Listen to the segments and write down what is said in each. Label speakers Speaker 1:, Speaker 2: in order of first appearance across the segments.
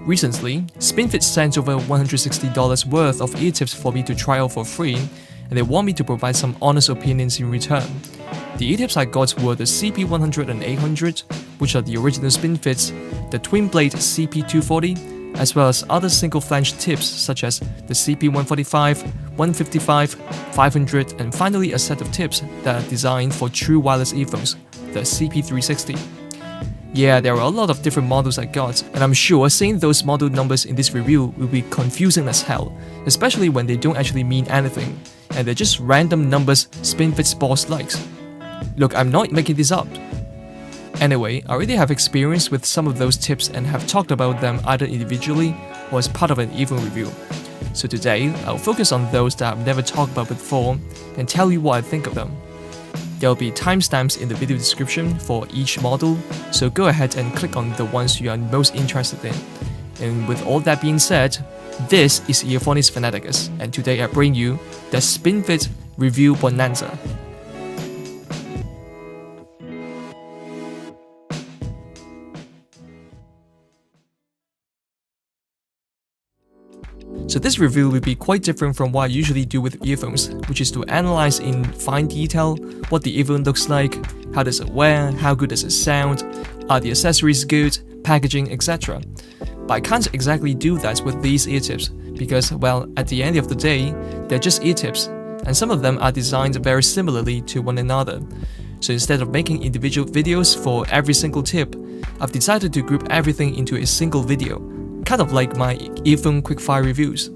Speaker 1: Recently, SpinFit sent over $160 worth of ear tips for me to try out for free, and they want me to provide some honest opinions in return. The ear tips I got were the CP100 and 800, which are the original SpinFits, the Twinblade CP240, as well as other single flange tips such as the CP145, 155, 500, and finally a set of tips that are designed for true wireless earphones, the CP360. Yeah, there are a lot of different models I got, and I'm sure seeing those model numbers in this review will be confusing as hell, especially when they don't actually mean anything, and they're just random numbers SpinFit's boss likes. Look, I'm not making this up. Anyway, I already have experience with some of those tips and have talked about them either individually or as part of an earphone review. So today, I'll focus on those that I've never talked about before and tell you what I think of them. There will be timestamps in the video description for each model, so go ahead and click on the ones you are most interested in. And with all that being said, this is Earphoneus Fanaticus, and today I bring you the SpinFit Review Bonanza. So this review will be quite different from what I usually do with earphones, which is to analyze in fine detail what the earphone looks like, how does it wear, how good does it sound, are the accessories good, packaging, etc. But I can't exactly do that with these ear tips because, well, at the end of the day, they're just ear tips, and some of them are designed very similarly to one another. So instead of making individual videos for every single tip, I've decided to group everything into a single video, kind of like my earphone quickfire reviews.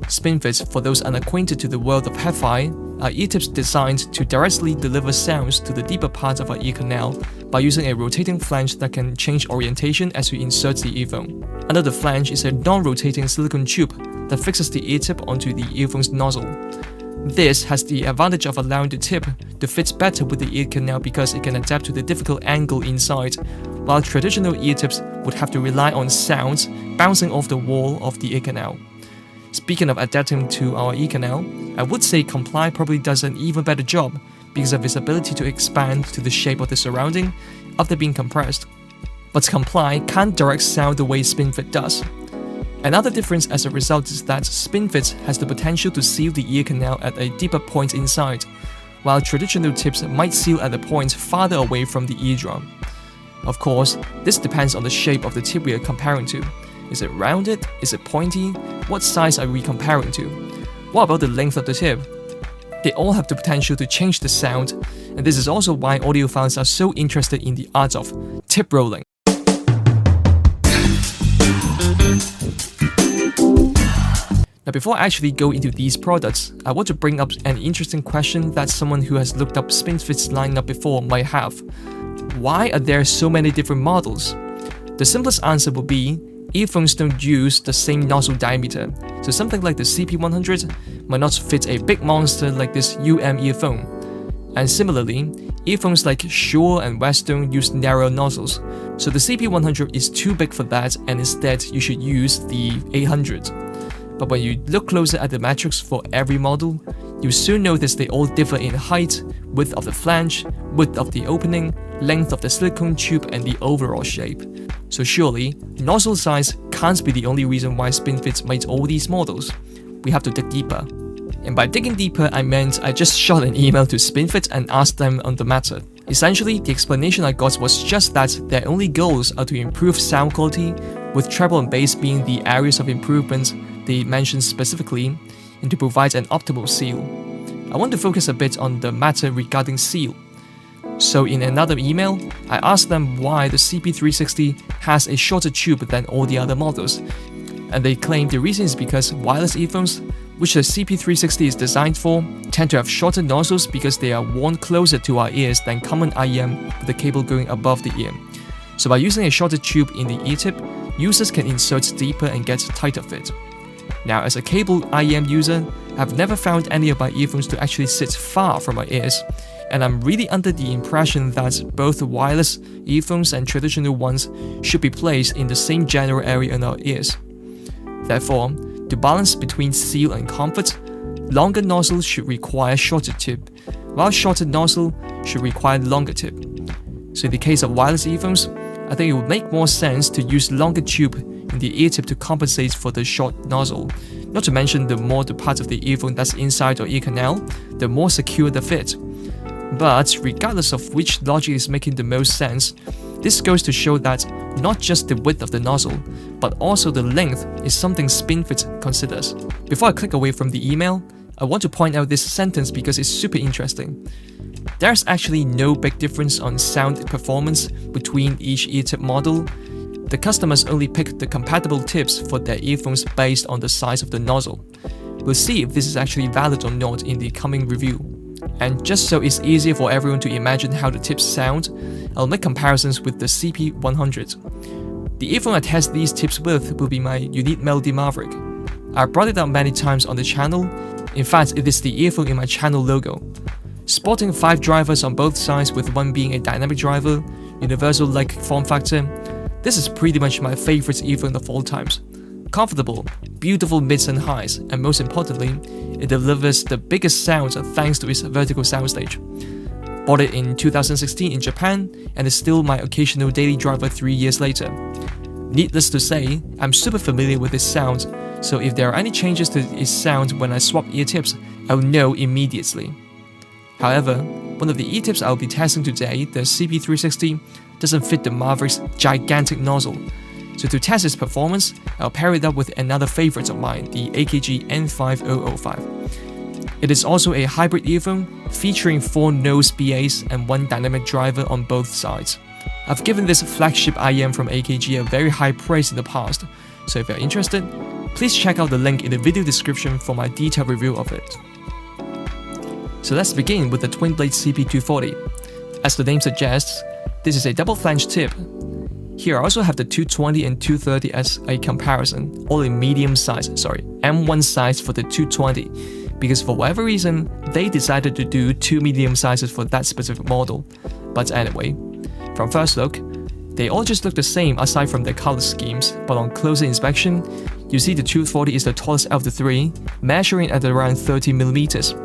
Speaker 1: SpinFits, for those unacquainted to the world of hi-fi, are ear tips designed to directly deliver sounds to the deeper parts of our ear canal by using a rotating flange that can change orientation as we insert the earphone. Under the flange is a non-rotating silicone tube that fixes the ear tip onto the earphone's nozzle. This has the advantage of allowing the tip to fit better with the ear canal because it can adapt to the difficult angle inside, while traditional ear tips would have to rely on sounds bouncing off the wall of the ear canal. Speaking of adapting to our ear canal, I would say Comply probably does an even better job because of its ability to expand to the shape of the surrounding after being compressed. But Comply can't direct sound the way SpinFit does. Another difference as a result is that SpinFit has the potential to seal the ear canal at a deeper point inside, while traditional tips might seal at a point farther away from the eardrum. Of course, this depends on the shape of the tip we are comparing to. Is it rounded? Is it pointy? What size are we comparing to? What about the length of the tip? They all have the potential to change the sound, and this is also why audiophiles are so interested in the art of tip rolling. Now, before I actually go into these products, I want to bring up an interesting question that someone who has looked up SpinFit's lineup before might have. Why are there so many different models? The simplest answer would be, earphones don't use the same nozzle diameter, so something like the CP100 might not fit a big monster like this earphone. And similarly, earphones like Shure and Westone use narrow nozzles, so the CP100 is too big for that, and instead you should use the 800. But when you look closer at the metrics for every model, you soon notice they all differ in height, width of the flange, width of the opening, length of the silicone tube, and the overall shape. So surely, nozzle size can't be the only reason why SpinFit made all these models. We have to dig deeper. And by digging deeper, I meant I just shot an email to SpinFit and asked them on the matter. Essentially, the explanation I got was just that their only goals are to improve sound quality, with treble and bass being the areas of improvement they mentioned specifically, and to provide an optimal seal. I want to focus a bit on the matter regarding seal. So in another email, I asked them why the CP360 has a shorter tube than all the other models, and they claim the reason is because wireless earphones, which the CP360 is designed for, tend to have shorter nozzles because they are worn closer to our ears than common IEM with the cable going above the ear. So by using a shorter tube in the ear tip, users can insert deeper and get tighter fit. Now, as a cable IEM user, I've never found any of my earphones to actually sit far from my ears, and I'm really under the impression that both wireless earphones and traditional ones should be placed in the same general area in our ears. Therefore, to balance between seal and comfort, longer nozzles should require shorter tip, while shorter nozzle should require longer tip. So in the case of wireless earphones, I think it would make more sense to use longer tube in the ear tip to compensate for the short nozzle. Not to mention, the more the part of the earphone that's inside your ear canal, the more secure the fit. But regardless of which logic is making the most sense, this goes to show that not just the width of the nozzle, but also the length is something SpinFit considers. Before I click away from the email, I want to point out this sentence because it's super interesting. There's actually no big difference on sound performance between each ear tip model. The customers only pick the compatible tips for their earphones based on the size of the nozzle. We'll see if this is actually valid or not in the coming review. And just so it's easier for everyone to imagine how the tips sound, I'll make comparisons with the CP100. The earphone I test these tips with will be my unique Melody Maverick. I've brought it up many times on the channel. In fact, it is the earphone in my channel logo. Sporting 5 drivers on both sides with one being a dynamic driver, universal-like form factor, this is pretty much my favorite earphone of all times. Comfortable, beautiful mids and highs, and most importantly, it delivers the biggest sounds thanks to its vertical soundstage. Bought it in 2016 in Japan, and is still my occasional daily driver 3 years later. Needless to say, I'm super familiar with its sound, so if there are any changes to its sound when I swap ear tips, I'll know immediately. However, one of the ear tips I'll be testing today, the CP360, doesn't fit the Maverick's gigantic nozzle. So to test its performance, I'll pair it up with another favorite of mine, the AKG N5005. It is also a hybrid earphone featuring 4 nose BAs and 1 dynamic driver on both sides. I've given this flagship IM from AKG a very high praise in the past, so if you're interested, please check out the link in the video description for my detailed review of it. So let's begin with the Twinblade CP240. As the name suggests, this is a double flange tip. Here I also have the 220 and 230 as a comparison, all in medium size, M1 size for the 220, because for whatever reason, they decided to do 2 medium sizes for that specific model. But anyway, from first look, they all just look the same aside from their color schemes, but on closer inspection, you see the 240 is the tallest out of the 3, measuring at around 30mm.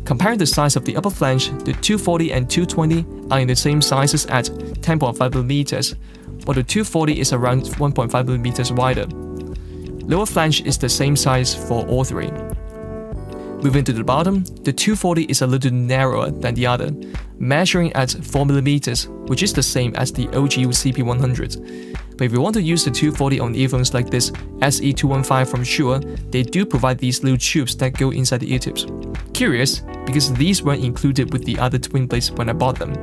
Speaker 1: Comparing the size of the upper flange, the 240 and 220 are in the same sizes at 10.5mm, while the 240 is around 1.5mm wider. Lower flange is the same size for all 3. Moving to the bottom, the 240 is a little narrower than the other, measuring at 4mm, which is the same as the OG CP100. But if you want to use the 240 on earphones like this SE215 from Shure, they do provide these little tubes that go inside the ear tips. Curious, because these weren't included with the other Twinblades when I bought them.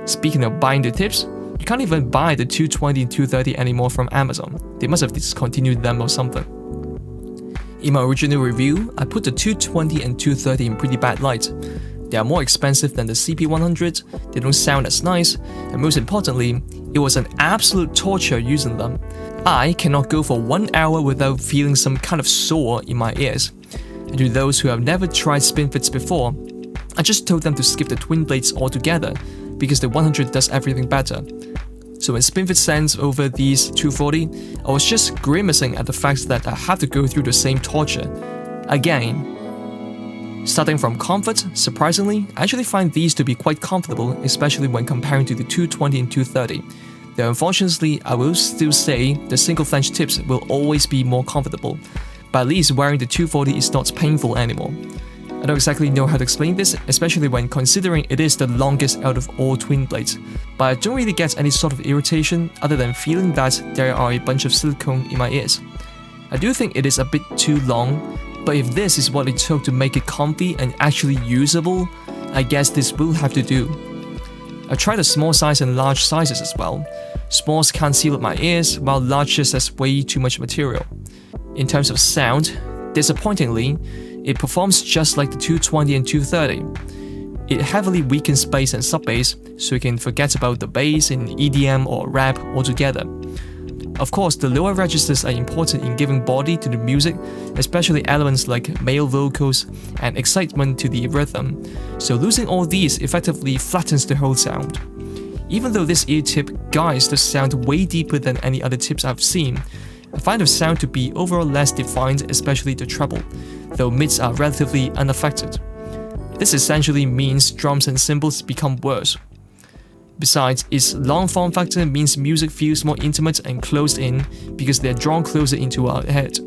Speaker 1: Speaking of buying the tips, you can't even buy the 220 and 230 anymore from Amazon. They must have discontinued them or something. In my original review, I put the 220 and 230 in pretty bad light. They are more expensive than the CP100, they don't sound as nice, and most importantly, it was an absolute torture using them. I cannot go for 1 hour without feeling some kind of sore in my ears. And to those who have never tried SpinFits before, I just told them to skip the Twinblades altogether, because the 100 does everything better. So when SpinFit sends over these 240, I was just grimacing at the fact that I have to go through the same torture again. Starting from comfort, surprisingly, I actually find these to be quite comfortable, especially when comparing to the 220 and 230. Though unfortunately, I will still say the single flange tips will always be more comfortable, but at least wearing the 240 is not painful anymore. I don't exactly know how to explain this, especially when considering it is the longest out of all Twinblades, but I don't really get any sort of irritation other than feeling that there are a bunch of silicone in my ears. I do think it is a bit too long, but if this is what it took to make it comfy and actually usable, I guess this will have to do. I tried the small size and large sizes as well. Smalls can't seal up my ears, while large just has way too much material. In terms of sound, disappointingly, it performs just like the 220 and 230. It heavily weakens bass and sub-bass, so you can forget about the bass in EDM or rap altogether. Of course, the lower registers are important in giving body to the music, especially elements like male vocals and excitement to the rhythm, so losing all these effectively flattens the whole sound. Even though this ear tip guides the sound way deeper than any other tips I've seen, I find the sound to be overall less defined, especially the treble, though mids are relatively unaffected. This essentially means drums and cymbals become worse. Besides, its long form factor means music feels more intimate and closed in because they're drawn closer into our head.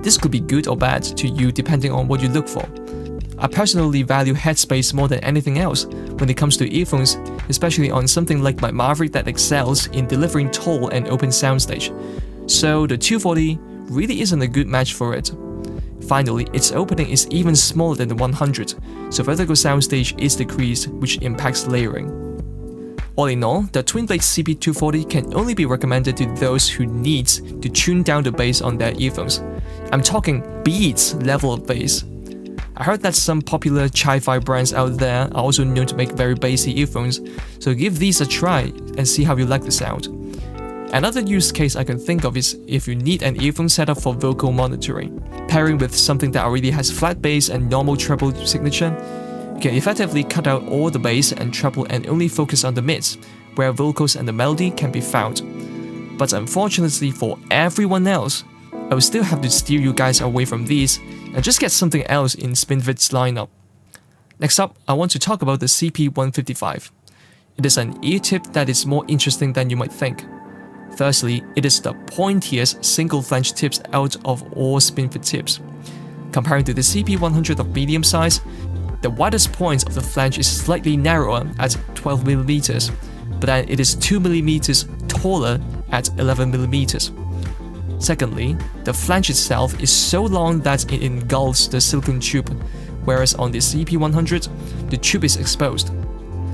Speaker 1: This could be good or bad to you depending on what you look for. I personally value headspace more than anything else when it comes to earphones, especially on something like my Maverick that excels in delivering tall and open soundstage. So the 240 really isn't a good match for it. Finally, its opening is even smaller than the 100, so vertical soundstage is decreased, which impacts layering. All in all, the Twinblade CP240 can only be recommended to those who need to tune down the bass on their earphones. I'm talking beats level of bass. I heard that some popular chi-fi brands out there are also known to make very bassy earphones, so give these a try and see how you like the sound. Another use case I can think of is if you need an earphone setup for vocal monitoring. Pairing with something that already has flat bass and normal treble signature, you can effectively cut out all the bass and treble and only focus on the mids, where vocals and the melody can be found. But unfortunately for everyone else, I will still have to steer you guys away from these and just get something else in SpinFit's lineup. Next up, I want to talk about the CP155. It is an ear tip that is more interesting than you might think. Firstly, it is the pointiest single flange tips out of all SpinFit tips. Comparing to the CP100 of medium size, the widest point of the flange is slightly narrower at 12mm, but then it is 2mm taller at 11mm. Secondly, the flange itself is so long that it engulfs the silicone tube, whereas on the CP100, the tube is exposed.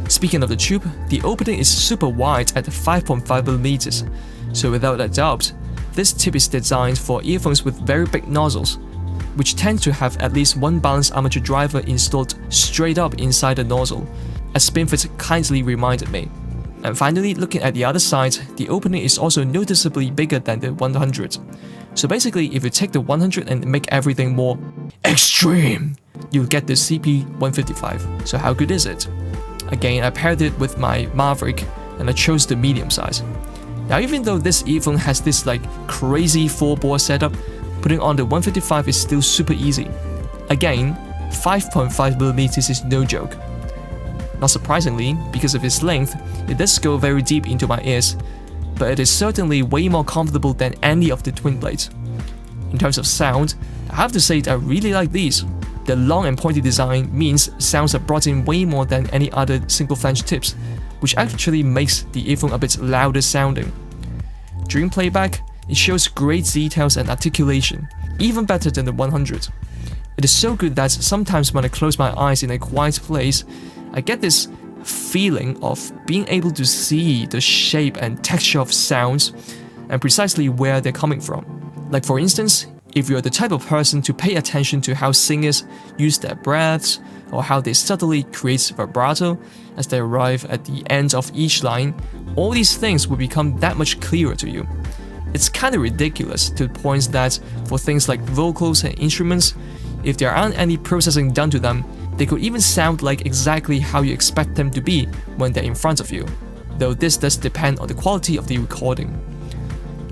Speaker 1: Speaking of the tube, the opening is super wide at 5.5mm, so without a doubt, this tip is designed for earphones with very big nozzles, which tend to have at least one balanced armature driver installed straight up inside the nozzle, as SpinFit kindly reminded me. And finally, looking at the other side, the opening is also noticeably bigger than the 100. So basically, if you take the 100 and make everything more extreme, you'll get the CP155. So how good is it? Again, I paired it with my Maverick and I chose the medium size. Now even though this earphone has this like crazy 4-bore setup, putting on the 155 is still super easy. Again, 5.5mm is no joke. Not surprisingly, because of its length, it does go very deep into my ears, but it is certainly way more comfortable than any of the twin blades. In terms of sound, I have to say that I really like these. The long and pointy design means sounds are brought in way more than any other single flange tips, which actually makes the earphone a bit louder sounding. During playback, it shows great details and articulation, even better than the 100. It is so good that sometimes when I close my eyes in a quiet place, I get this feeling of being able to see the shape and texture of sounds and precisely where they're coming from. Like for instance, if you're the type of person to pay attention to how singers use their breaths or how they subtly create vibrato as they arrive at the end of each line, all these things will become that much clearer to you. It's kind of ridiculous to the point that for things like vocals and instruments, if there aren't any processing done to them, they could even sound like exactly how you expect them to be when they're in front of you, though this does depend on the quality of the recording.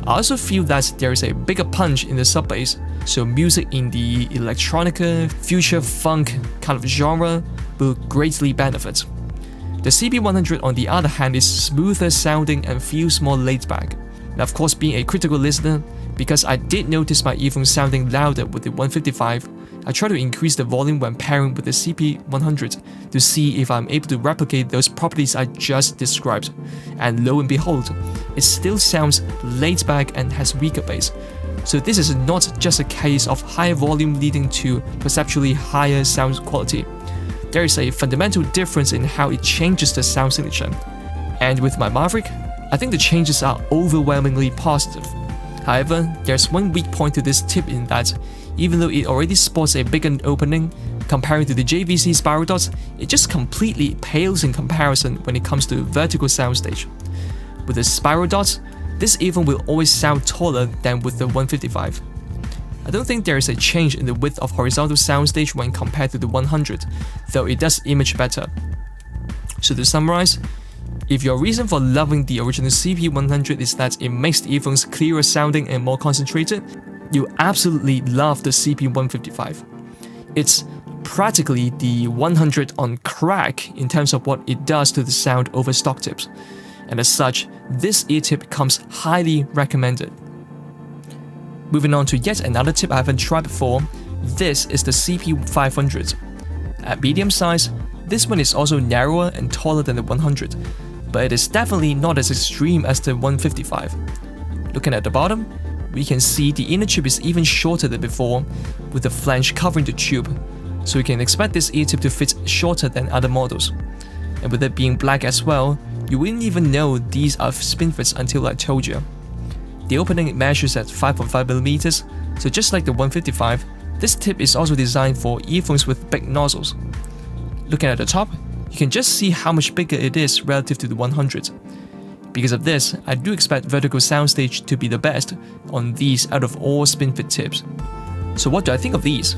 Speaker 1: I also feel that there is a bigger punch in the sub-bass, so music in the electronica, future funk kind of genre will greatly benefit. The CP100 on the other hand is smoother sounding and feels more laid back. Now of course, being a critical listener, because I did notice my earphones sounding louder with the 155, I try to increase the volume when pairing with the CP100 to see if I'm able to replicate those properties I just described, and lo and behold, it still sounds laid back and has weaker bass. So this is not just a case of higher volume leading to perceptually higher sound quality. There is a fundamental difference in how it changes the sound signature. And with my Maverick, I think the changes are overwhelmingly positive. However, there's one weak point to this tip in that, even though it already sports a bigger opening, comparing to the JVC spiral dots, it just completely pales in comparison when it comes to vertical soundstage. With the spiral dots, this earphone will always sound taller than with the 155. I don't think there is a change in the width of horizontal soundstage when compared to the 100, though it does image better. So to summarize, if your reason for loving the original CP100 is that it makes the earphones clearer sounding and more concentrated, you absolutely love the CP155. It's practically the 100 on crack in terms of what it does to the sound over stock tips, and as such, this ear tip comes highly recommended. Moving on to yet another tip I haven't tried before, this is the CP500. At medium size, this one is also narrower and taller than the 100, but it is definitely not as extreme as the 155. Looking at the bottom, we can see the inner tube is even shorter than before, with the flange covering the tube, so you can expect this ear tip to fit shorter than other models. And with it being black as well, you wouldn't even know these are SpinFits until I told you. The opening measures at 5.5mm, so just like the 155, this tip is also designed for earphones with big nozzles. Looking at the top, you can just see how much bigger it is relative to the 100. Because of this, I do expect vertical soundstage to be the best on these out of all SpinFit tips. So what do I think of these?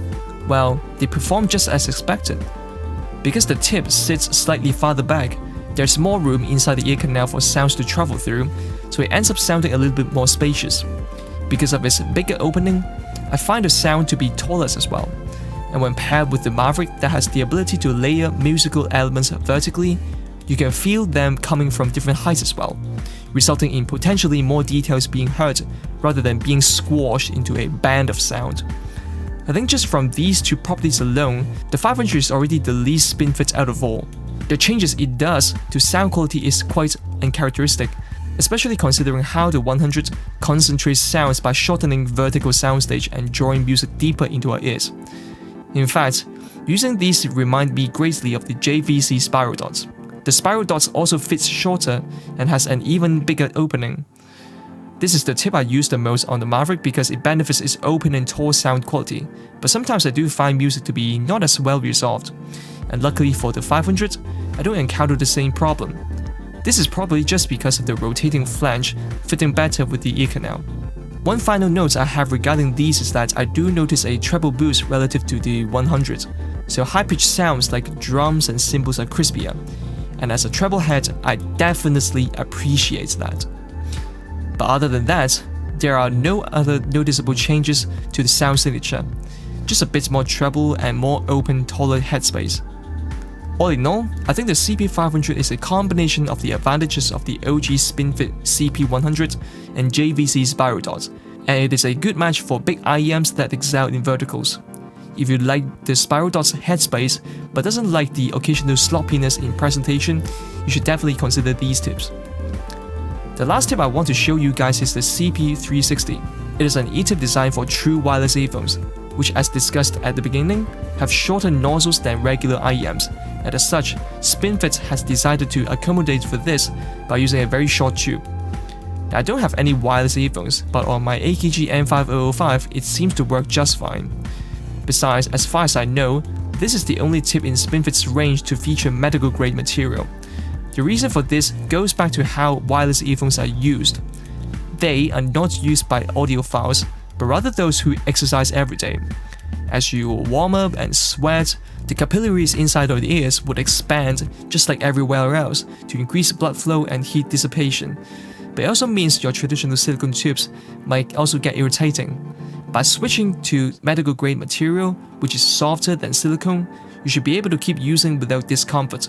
Speaker 1: Well, they perform just as expected. Because the tip sits slightly farther back, there's more room inside the ear canal for sounds to travel through, so it ends up sounding a little bit more spacious. Because of its bigger opening, I find the sound to be taller as well. And when paired with the Maverick that has the ability to layer musical elements vertically, you can feel them coming from different heights as well, resulting in potentially more details being heard rather than being squashed into a band of sound. I think just from these two properties alone, the 500 is already the least SpinFit out of all. The changes it does to sound quality is quite uncharacteristic, especially considering how the 100 concentrates sounds by shortening vertical soundstage and drawing music deeper into our ears. In fact, using these remind me greatly of the JVC spiral dots. The spiral dots also fits shorter and has an even bigger opening. This is the tip I use the most on the Maverick because it benefits its open and tall sound quality, but sometimes I do find music to be not as well resolved. And luckily for the 500, I don't encounter the same problem. This is probably just because of the rotating flange fitting better with the ear canal. One final note I have regarding these is that I do notice a treble boost relative to the 100, so high-pitched sounds like drums and cymbals are crispier, and as a treble head, I definitely appreciate that. But other than that, there are no other noticeable changes to the sound signature, just a bit more treble and more open, taller headspace. All in all, I think the CP500 is a combination of the advantages of the OG SpinFit CP100 and JVC spiral dots, and it is a good match for big IEMs that excel in verticals. If you like the spiral dots headspace but doesn't like the occasional sloppiness in presentation, you should definitely consider these tips. The last tip I want to show you guys is the CP360. It is an ear tip designed for true wireless earphones, which as discussed at the beginning, have shorter nozzles than regular IEMs, and as such, SpinFit has decided to accommodate for this by using a very short tube. Now, I don't have any wireless earphones, but on my AKG N5005 it seems to work just fine. Besides, as far as I know, this is the only tip in SpinFit's range to feature medical grade material. The reason for this goes back to how wireless earphones are used. They are not used by audiophiles, but rather those who exercise every day. As you warm up and sweat, the capillaries inside of the ears would expand just like everywhere else to increase blood flow and heat dissipation. But it also means your traditional silicone tubes might also get irritating. By switching to medical grade material, which is softer than silicone, you should be able to keep using without discomfort.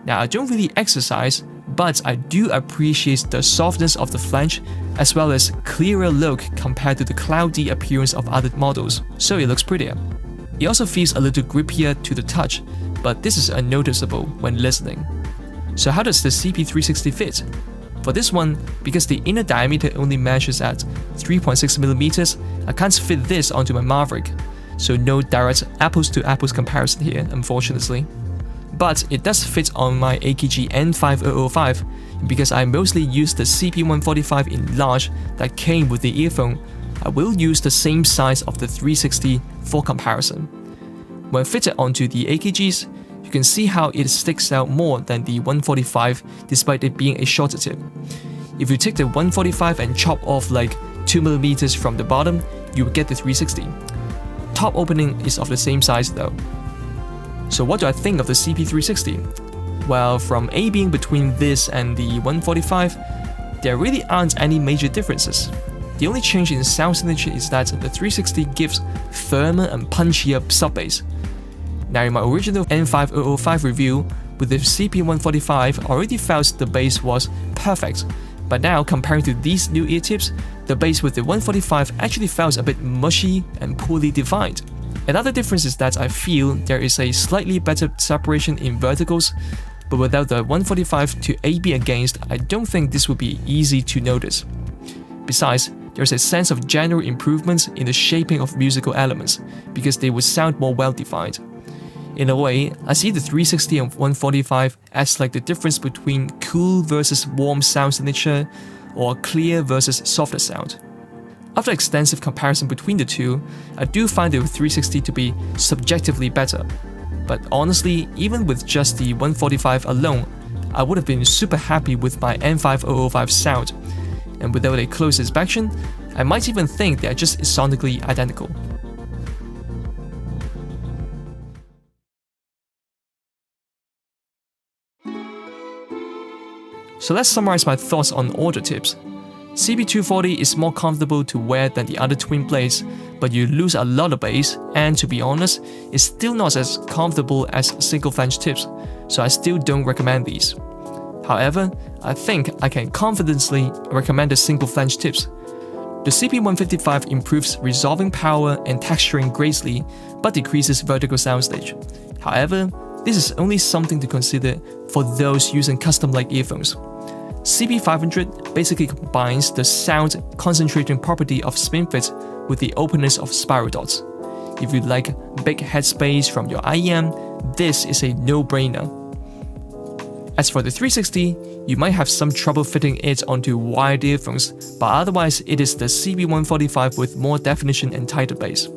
Speaker 1: Now, I don't really exercise, but I do appreciate the softness of the flange as well as clearer look compared to the cloudy appearance of other models, so it looks prettier. It also feels a little grippier to the touch, but this is unnoticeable when listening. So how does the CP360 fit? For this one, because the inner diameter only measures at 3.6mm, I can't fit this onto my Maverick, so no direct apples to apples comparison here, unfortunately. But it does fit on my AKG N5005, because I mostly use the CP145 in large that came with the earphone. I will use the same size of the 360 for comparison. When fitted onto the AKGs, you can see how it sticks out more than the 145 despite it being a shorter tip. If you take the 145 and chop off like 2mm from the bottom, you will get the 360. Top opening is of the same size though. So what do I think of the CP360? Well, from A being between this and the 145, there really aren't any major differences. The only change in sound signature is that the 360 gives firmer and punchier sub-bass. Now in my original N5005 review, with the CP145, I already felt the bass was perfect, but now comparing to these new ear tips, the bass with the 145 actually felt a bit mushy and poorly defined. Another difference is that I feel there is a slightly better separation in verticals, but without the 145 to AB against, I don't think this would be easy to notice. Besides, there's a sense of general improvements in the shaping of musical elements, because they would sound more well-defined. In a way, I see the 360 and 145 as like the difference between cool versus warm sound signature, or clear versus softer sound. After extensive comparison between the two, I do find the 360 to be subjectively better. But honestly, even with just the 145 alone, I would have been super happy with my N5005 sound, and without a close inspection, I might even think they are just sonically identical. So let's summarize my thoughts on audio tips. CP240 is more comfortable to wear than the other twin blades, but you lose a lot of bass, and to be honest, it's still not as comfortable as single flange tips, so I still don't recommend these. However, I think I can confidently recommend the single flange tips. The CP155 improves resolving power and texturing greatly, but decreases vertical soundstage. However, this is only something to consider for those using custom-like earphones. CP500 basically combines the sound concentrating property of SpinFit with the openness of spiral dots. If you like big headspace from your IEM, this is a no-brainer. As for the 360, you might have some trouble fitting it onto wired earphones, but otherwise it is the CP145 with more definition and tighter bass.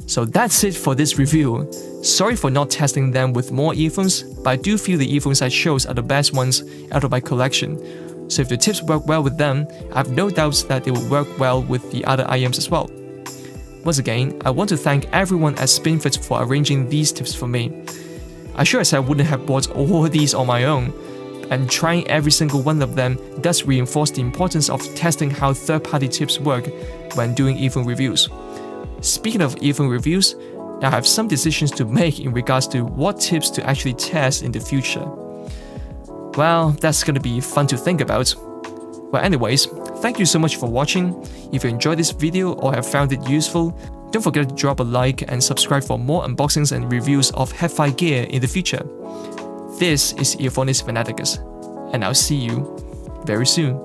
Speaker 1: So that's it for this review. Sorry for not testing them with more earphones, but I do feel the earphones I chose are the best ones out of my collection. So if the tips work well with them, I have no doubts that they will work well with the other IEMs as well. Once again, I want to thank everyone at SpinFit for arranging these tips for me. I sure as I wouldn't have bought all these on my own, and trying every single one of them does reinforce the importance of testing how third-party tips work when doing earphone reviews. Speaking of earphone reviews, I have some decisions to make in regards to what tips to actually test in the future. Well, that's gonna be fun to think about. Well anyways, thank you so much for watching. If you enjoyed this video or have found it useful, don't forget to drop a like and subscribe for more unboxings and reviews of hi-fi gear in the future. This is Earphoneus Fanaticus, and I'll see you very soon.